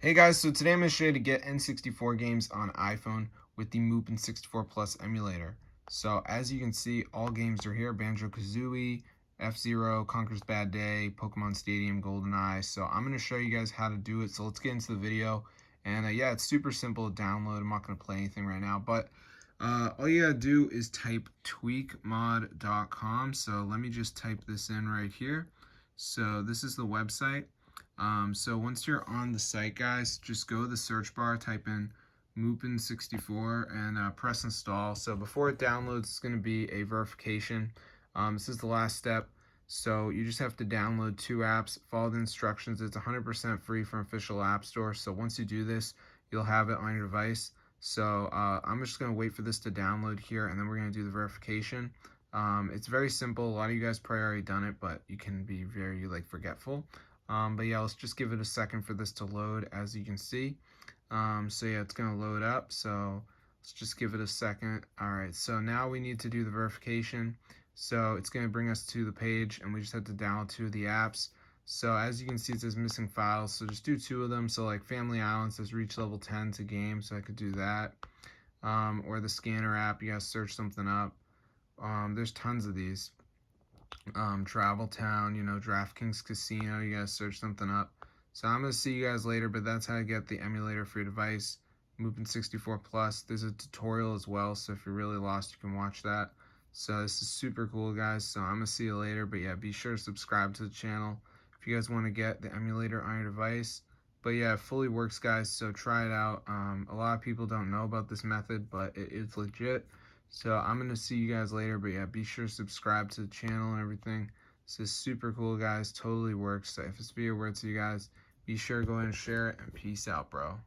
Hey guys, so today I'm going to show you to get N64 games on iPhone with the N64 Plus emulator. So as you can see, all games are here: Banjo-Kazooie, F-Zero, Conker's Bad Day, Pokemon Stadium, GoldenEye. So I'm going to show you guys how to do it. So let's get into the video. And yeah, it's super simple to download. I'm not going to play anything right now, but all you gotta do is type tweakmod.com. So let me just type this in right here. So this is the website. So once you're on the site, guys, just go to the search bar, type in Mupen64, and press install. So before it downloads, it's going to be a verification. This is the last step. So you just have to download 2 apps, follow the instructions. It's 100% free from official app store. So once you do this, you'll have it on your device. So I'm just going to wait for this to download here, and then we're going to do the verification. It's very simple. A lot of you guys probably already done it, but you can be very forgetful. But yeah, let's just give it a second for this to load, as you can see. So yeah, it's gonna load up. So let's just give it a second. All right, so now we need to do the verification. So it's gonna bring us to the page, and we just have to download 2 of the apps. So as you can see, it says missing files. So just do 2 of them. So like Family Island says reach level 10 to game. So I could do that. Or the scanner app, you gotta search something up. There's tons of these. Travel Town, DraftKings Casino, you guys search something up. So I'm going to see you guys later, but that's how to get the emulator for your device. Mupen64 Plus. There's a tutorial as well, so if you're really lost, you can watch that. So this is super cool, guys. So I'm going to see you later, but yeah, be sure to subscribe to the channel if you guys want to get the emulator on your device. But yeah, it fully works, guys, so try it out. A lot of people don't know about this method, but it is legit. So I'm going to see you guys later, but yeah, be sure to subscribe to the channel and everything. This is super cool, guys. Totally works. So if this video works for you guys, be sure to go ahead and share it, and peace out, bro.